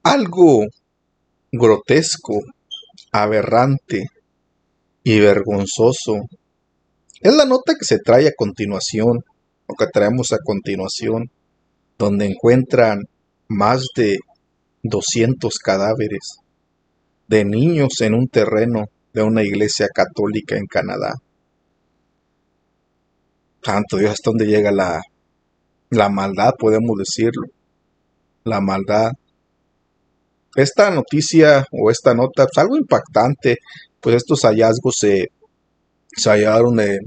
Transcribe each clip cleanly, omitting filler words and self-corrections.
Algo grotesco, aberrante y vergonzoso es la nota que se trae a continuación, o que traemos a continuación, donde encuentran más de 200 cadáveres de niños en un terreno de una iglesia católica en Canadá. Santo Dios, hasta dónde llega la maldad, podemos decirlo. La maldad. Esta noticia o esta nota es algo impactante, pues estos hallazgos se hallaron de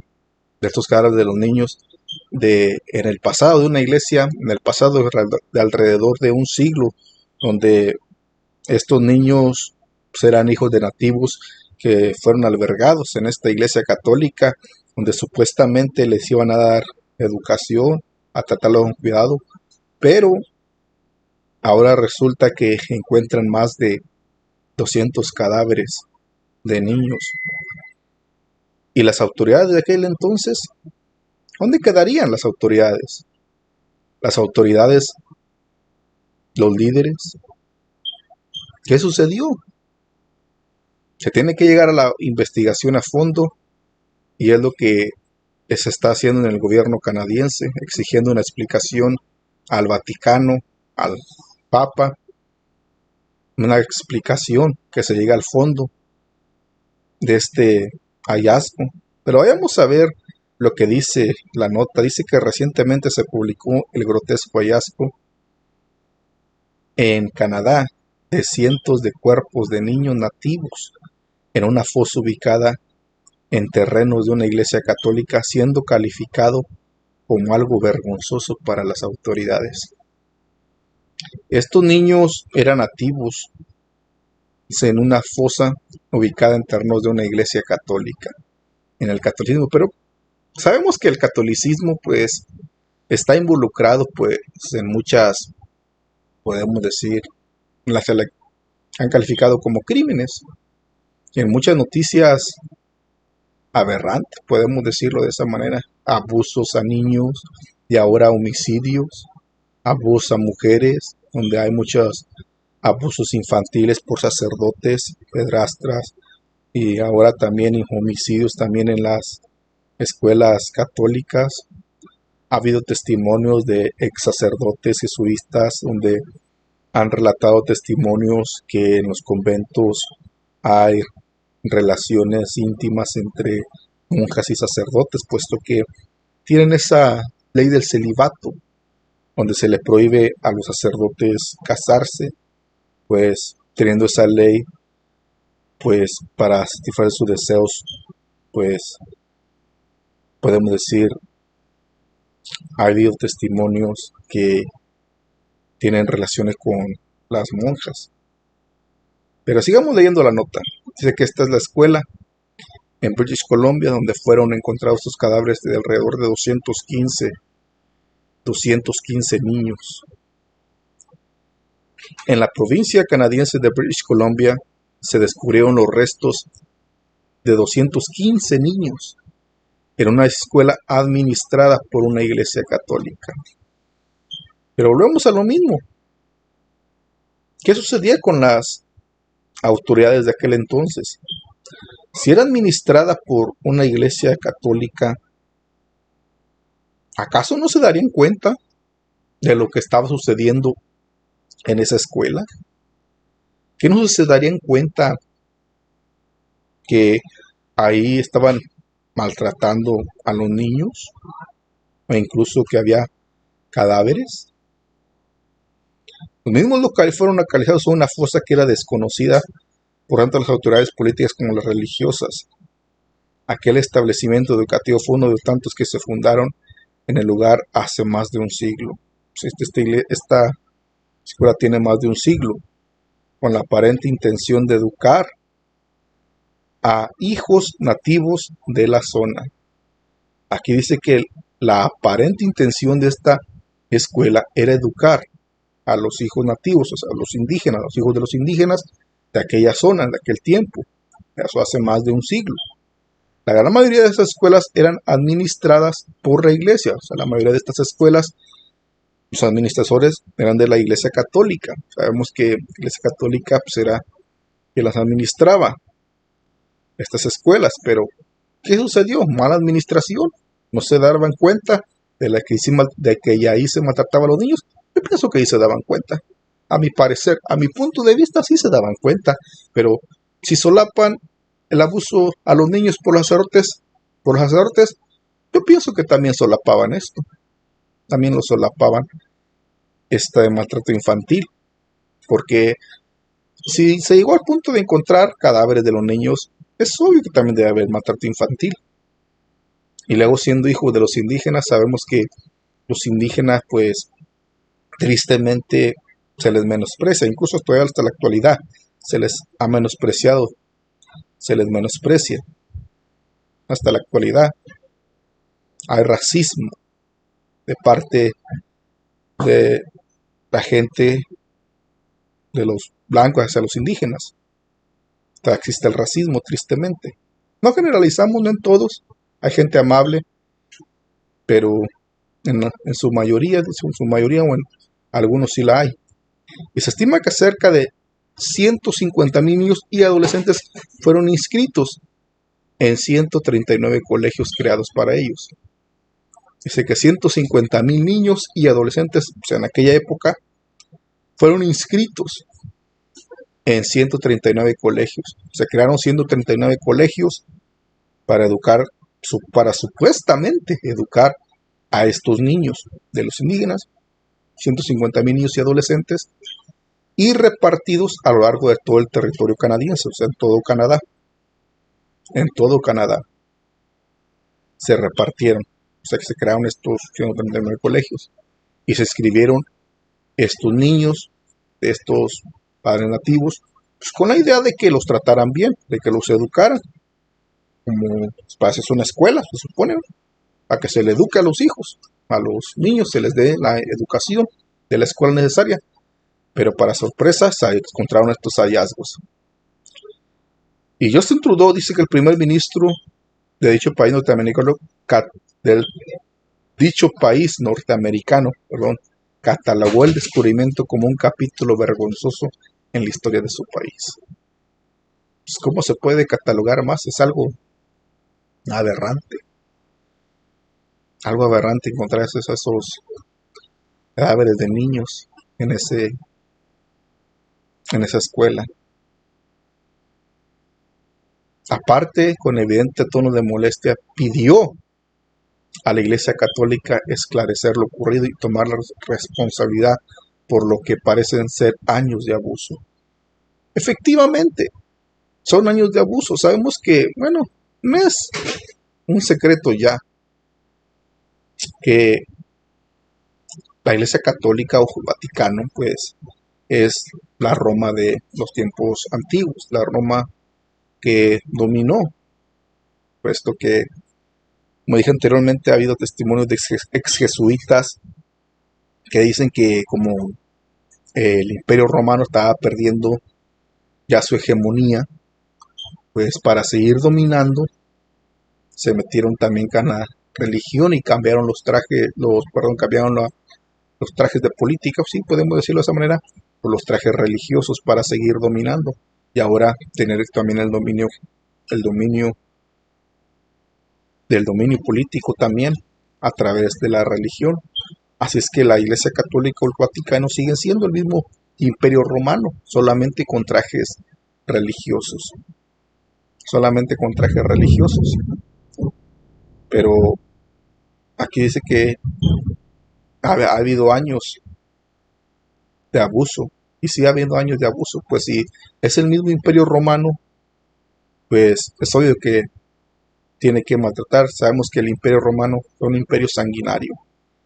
estos cadáveres de los niños en el pasado de una iglesia, en el pasado de alrededor de un siglo, donde estos niños eran hijos de nativos que fueron albergados en esta iglesia católica, donde supuestamente les iban a dar educación, a tratarlos con cuidado, pero ahora resulta que encuentran más de 200 cadáveres de niños. ¿Y las autoridades de aquel entonces? ¿Dónde quedarían las autoridades? Las autoridades, los líderes. ¿Qué sucedió? Se tiene que llegar a la investigación a fondo y es lo que se está haciendo en el gobierno canadiense, exigiendo una explicación al Vaticano, al Papa, una explicación que se llegue al fondo de este hallazgo. Pero vayamos a ver lo que dice la nota. Dice que recientemente se publicó el grotesco hallazgo en Canadá de cientos de cuerpos de niños nativos en una fosa ubicada en terrenos de una iglesia católica, siendo calificado como algo vergonzoso para las autoridades. Estos niños eran nativos en una fosa ubicada en terrenos de una iglesia católica, en el catolicismo, pero sabemos que el catolicismo pues está involucrado pues en muchas, podemos decir, las han calificado como crímenes, en muchas noticias aberrantes, podemos decirlo de esa manera, abusos a niños y ahora homicidios, abusos a mujeres, donde hay muchos abusos infantiles por sacerdotes, pedrastras y ahora también homicidios también en las escuelas católicas. Ha habido testimonios de ex sacerdotes jesuitas donde han relatado testimonios que en los conventos hay relaciones íntimas entre monjas y sacerdotes, puesto que tienen esa ley del celibato, donde se le prohíbe a los sacerdotes casarse, pues teniendo esa ley, pues para satisfacer sus deseos, pues podemos decir, ha habido testimonios que tienen relaciones con las monjas. Pero sigamos leyendo la nota. Dice que esta es la escuela en British Columbia donde fueron encontrados estos cadáveres de alrededor de 215 niños. En la provincia canadiense de British Columbia se descubrieron los restos de 215 niños en una escuela administrada por una iglesia católica. Pero volvemos a lo mismo. ¿Qué sucedía con las autoridades de aquel entonces? Si era administrada por una iglesia católica, ¿acaso no se darían cuenta de lo que estaba sucediendo en esa escuela? ¿Que no se darían cuenta que ahí estaban maltratando a los niños? O incluso que había cadáveres. Los mismos locales fueron localizados en una fosa que era desconocida por tanto las autoridades políticas como las religiosas. Aquel establecimiento educativo fue uno de tantos que se fundaron en el lugar hace más de un siglo. Esta escuela tiene más de un siglo, con la aparente intención de educar a hijos nativos de la zona. Aquí dice que la aparente intención de esta escuela era educar a los hijos nativos, o sea, a los indígenas, a los hijos de los indígenas de aquella zona, de aquel tiempo. Eso hace más de un siglo. La gran mayoría de estas escuelas eran administradas por la iglesia, o sea, la mayoría de estas escuelas Los administradores eran de la Iglesia Católica. Sabemos que la Iglesia Católica pues, era que las administraba estas escuelas, pero ¿qué sucedió? Mala administración. No se daban cuenta de que ya ahí se maltrataba a los niños. Yo pienso que ahí se daban cuenta. A mi parecer, a mi punto de vista, sí se daban cuenta. Pero si solapan el abuso a los niños por los sacerdotes, yo pienso que también solapaban esto. También lo solapaban este maltrato infantil. Porque si se llegó al punto de encontrar cadáveres de los niños, es obvio que también debe haber maltrato infantil. Y luego, siendo hijos de los indígenas, sabemos que los indígenas, pues, tristemente se les menosprecia, incluso todavía hasta la actualidad se les ha menospreciado, se les menosprecia. Hasta la actualidad hay racismo de parte de la gente, de los blancos hacia los indígenas. Existe el racismo, tristemente. No generalizamos, no en todos. Hay gente amable, pero en su mayoría o en algunos sí la hay. Y se estima que cerca de 150,000 niños y adolescentes fueron inscritos en 139 colegios creados para ellos. Dice que 150,000 niños y adolescentes, o sea, en aquella época, fueron inscritos en 139 colegios. Se crearon 139 colegios para para supuestamente educar a estos niños de los indígenas, 150,000 niños y adolescentes, y repartidos a lo largo de todo el territorio canadiense, o sea, en todo Canadá. En todo Canadá se repartieron, o sea, que se crearon estos 139 colegios y se escribieron estos niños, estos padres nativos, pues con la idea de que los trataran bien, de que los educaran, como para eso es una escuela, se supone, ¿no? Para que se le eduque a los hijos, a los niños se les dé la educación de la escuela necesaria. Pero para sorpresa se encontraron estos hallazgos. Y Justin Trudeau dice que el primer ministro de dicho país norteamericano, catalogó el descubrimiento como un capítulo vergonzoso en la historia de su país. Pues, ¿cómo se puede catalogar más? Es algo aberrante. Algo aberrante encontrar esos cadáveres de niños en esa escuela. Aparte, con evidente tono de molestia, pidió a la Iglesia Católica esclarecer lo ocurrido y tomar la responsabilidad por lo que parecen ser años de abuso. Efectivamente, son años de abuso. Sabemos que, bueno, no es un secreto ya que la Iglesia Católica o Vaticano, pues, es la Roma de los tiempos antiguos, la Roma que dominó, puesto que, como dije anteriormente, ha habido testimonios de ex jesuitas que dicen que como el Imperio Romano estaba perdiendo ya su hegemonía, pues para seguir dominando se metieron también con la religión y cambiaron los trajes de política, sí podemos decirlo de esa manera, por los trajes religiosos para seguir dominando y ahora tener también el dominio del dominio político también a través de la religión. Así es que la Iglesia Católica o el Vaticano siguen siendo el mismo Imperio Romano, solamente con trajes religiosos. Solamente con trajes religiosos. Pero aquí dice que ha habido años de abuso. Y sigue habiendo años de abuso. Pues si es el mismo Imperio Romano, pues es obvio que tiene que maltratar. Sabemos que el Imperio Romano fue un imperio sanguinario,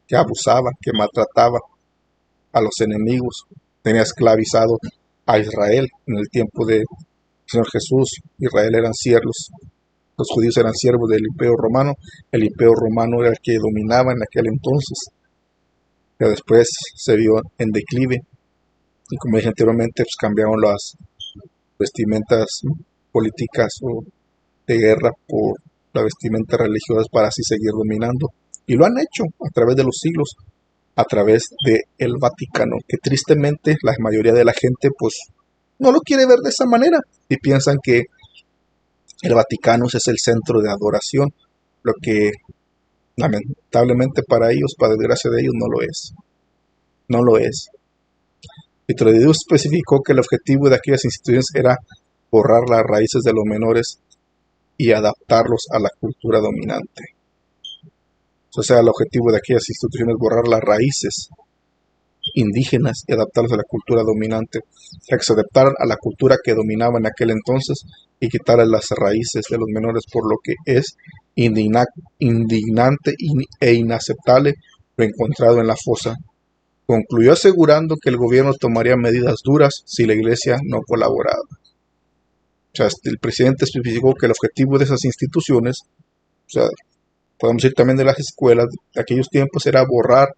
que abusaba, que maltrataba a los enemigos. Tenía esclavizado a Israel en el tiempo del Señor Jesús. Israel eran siervos. Los judíos eran siervos del Imperio Romano. El Imperio Romano era el que dominaba en aquel entonces. Pero después se vio en declive. Y como dije anteriormente, pues cambiaron las vestimentas políticas o de guerra por las vestimentas religiosas para así seguir dominando. Y lo han hecho a través de los siglos. a través del Vaticano, que tristemente la mayoría de la gente pues no lo quiere ver de esa manera y piensan que el Vaticano es el centro de adoración, lo que lamentablemente para ellos, para desgracia de ellos, no lo es. No lo es. Y Trudedius especificó que el objetivo de aquellas instituciones era borrar las raíces de los menores y adaptarlos a la cultura dominante. O sea, el objetivo de aquellas instituciones es borrar las raíces indígenas y adaptarlos a la cultura dominante. O sea, que se adaptaran a la cultura que dominaba en aquel entonces y quitarles las raíces de los menores, por lo que es indignante e inaceptable lo encontrado en la fosa. Concluyó asegurando que el gobierno tomaría medidas duras si la iglesia no colaboraba. O sea, el presidente especificó que el objetivo de esas instituciones, o sea, podemos decir también de las escuelas de aquellos tiempos, era borrar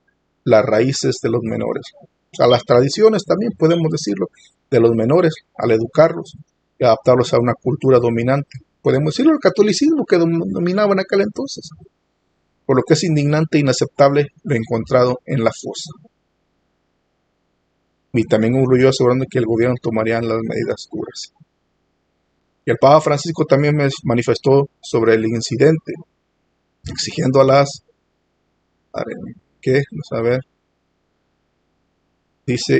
las raíces de los menores. O sea, las tradiciones también podemos decirlo, de los menores, al educarlos y adaptarlos a una cultura dominante. Podemos decirlo, el catolicismo que dominaba en aquel entonces. Por lo que es indignante e inaceptable lo encontrado en la fosa. Y también concluyó asegurando que el gobierno tomaría las medidas duras. Y el Papa Francisco también manifestó sobre el incidente, exigiendo a las... ¿Qué? Vamos a ver. Dice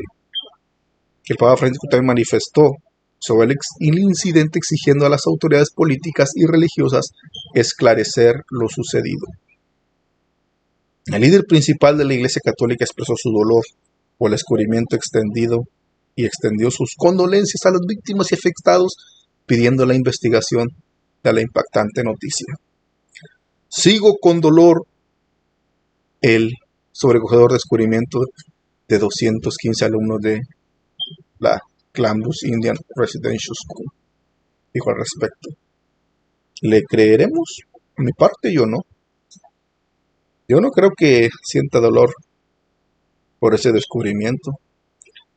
que el Papa Francisco también manifestó sobre el incidente, exigiendo a las autoridades políticas y religiosas esclarecer lo sucedido. El líder principal de la Iglesia Católica expresó su dolor por el descubrimiento y extendió sus condolencias a las víctimas y afectados, pidiendo la investigación de la impactante noticia. Sigo con dolor el sobrecogedor descubrimiento de 215 alumnos de la Columbus Indian Residential School. Dijo al respecto: ¿le creeremos? A mi parte, yo no. Yo no creo que sienta dolor por ese descubrimiento.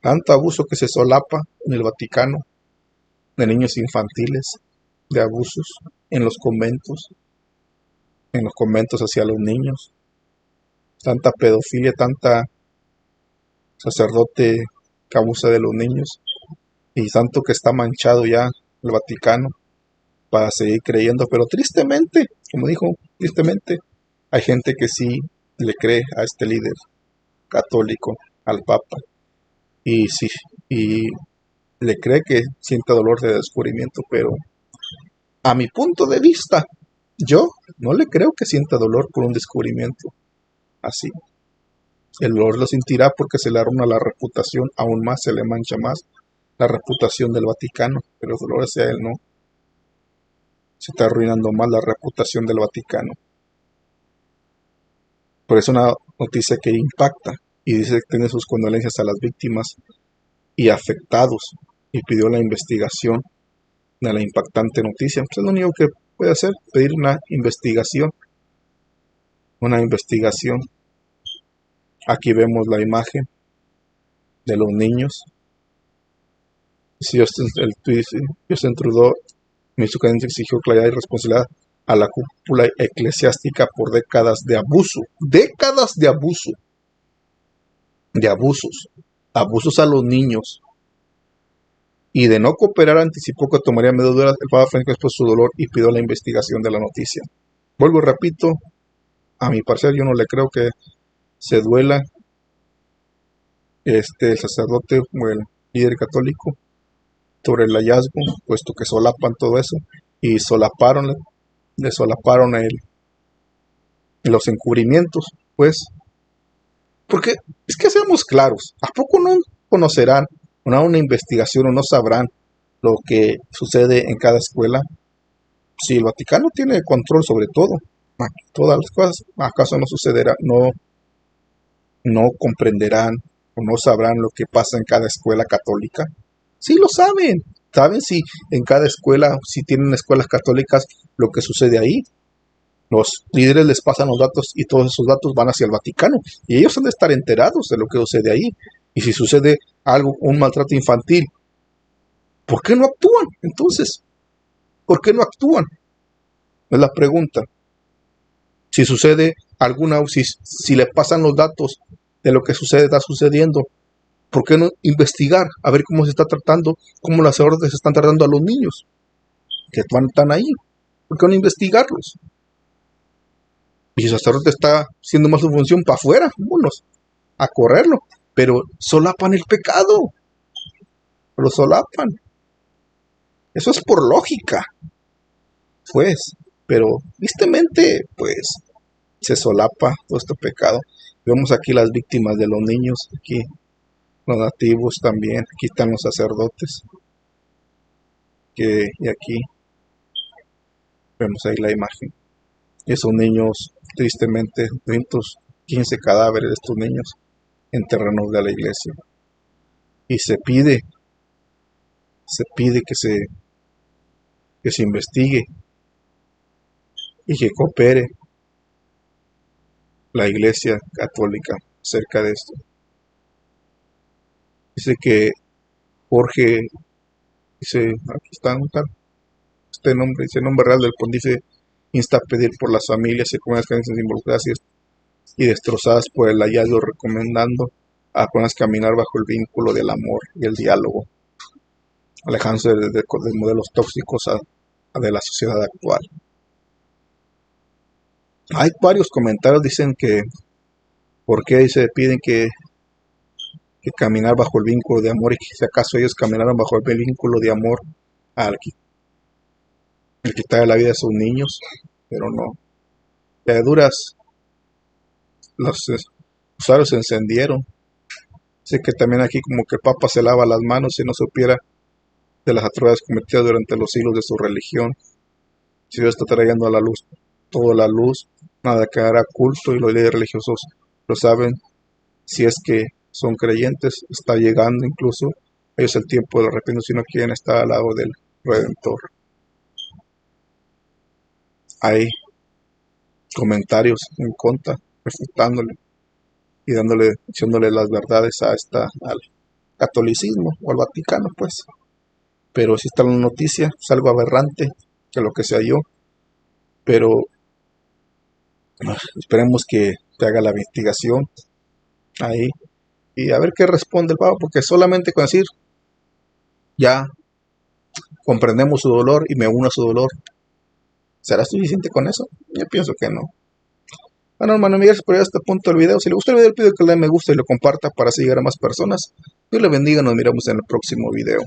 Tanto abuso que se solapa en el Vaticano, de niños infantiles, de abusos en los conventos hacia los niños, tanta pedofilia, tanta sacerdote que abusa de los niños, y tanto que está manchado ya el Vaticano para seguir creyendo. Pero tristemente, como dijo, tristemente hay gente que sí le cree a este líder católico, al Papa, y sí, y le cree que siente dolor de descubrimiento, pero a mi punto de vista, yo no le creo que sienta dolor por un descubrimiento así. El dolor lo sentirá porque se le arruina la reputación, aún más se le mancha más la reputación del Vaticano, pero el dolor hacia él no. Se está arruinando más la reputación del Vaticano. Por eso es una noticia que impacta, y dice que tiene sus condolencias a las víctimas y afectados, y pidió la investigación de la impactante noticia. Pues es lo único que puede hacer, pedir una investigación. Aquí vemos la imagen de los niños. Si Justin Trudeau exigió claridad y responsabilidad a la cúpula eclesiástica por décadas de abusos a los niños, y de no cooperar anticipó que tomaría medidas duras. El Papa Francisco expresó su dolor y pidió la investigación de la noticia. Vuelvo y repito, a mi parecer yo no le creo que se duela el sacerdote o el líder católico sobre el hallazgo, puesto que solapan todo eso y le solaparon los encubrimientos, pues, porque es que seamos claros, ¿a poco no conocerán una investigación o no sabrán lo que sucede en cada escuela? Si el Vaticano tiene control sobre todo, todas las cosas, ¿acaso no sucederá? No comprenderán o no sabrán lo que pasa en cada escuela católica. Sí lo saben. Saben si en cada escuela, si tienen escuelas católicas, lo que sucede ahí. Los líderes les pasan los datos y todos esos datos van hacia el Vaticano. Y ellos han de estar enterados de lo que sucede ahí. Y si sucede algo, un maltrato infantil, ¿por qué no actúan? Entonces, ¿por qué no actúan? Es la pregunta. Si sucede si le pasan los datos de lo que está sucediendo. ¿Por qué no investigar? A ver cómo se está tratando, cómo las sacerdotes están tratando a los niños que están ahí. ¿Por qué no investigarlos? Y el sacerdote está haciendo más su función para afuera, vámonos a correrlo. Pero solapan el pecado. Lo solapan. Eso es por lógica, pues. Pero tristemente, pues, se solapa todo este pecado. Vemos aquí las víctimas de los niños, aquí los nativos también, aquí están los sacerdotes, y aquí vemos ahí la imagen. Esos niños, tristemente, 15 cadáveres de estos niños en terrenos de la iglesia. Y se pide que se investigue y que coopere la iglesia católica acerca de esto. Dice que Jorge, aquí está, este nombre, dice el nombre real del pontífice, insta a pedir por las familias y comunidades creyentes involucradas y destrozadas por el hallazgo, recomendando a personas caminar bajo el vínculo del amor y el diálogo, alejándose de modelos tóxicos de la sociedad actual. Hay varios comentarios, dicen que ¿por qué se piden que caminar bajo el vínculo de amor? Y que si acaso ellos caminaron bajo el vínculo de amor al quitar la vida de sus niños, pero no. De duras, los usuarios se encendieron. Dice que también aquí como que el Papa se lava las manos si no supiera de las atrocidades cometidas durante los siglos de su religión. Si Dios está trayendo a la luz toda la luz, nada quedará oculto y los líderes religiosos lo saben. Si es que son creyentes, está llegando incluso ellos el tiempo del arrepentimiento si no quieren estar al lado del Redentor. Hay comentarios en contra, refutándole y diciéndole las verdades al catolicismo o al Vaticano, pues. Pero si está en la noticia, es algo aberrante que lo que se halló. Pero esperemos que te haga la investigación ahí y a ver qué responde el Papa, porque solamente con decir ya comprendemos su dolor y me uno a su dolor, ¿será suficiente con eso? Yo pienso que no. Bueno, hermano, gracias por llegar a este punto del video. Si le gustó el video, le pido que le dé me gusta y lo comparta para así llegar a más personas. Dios le bendiga, nos miramos en el próximo video.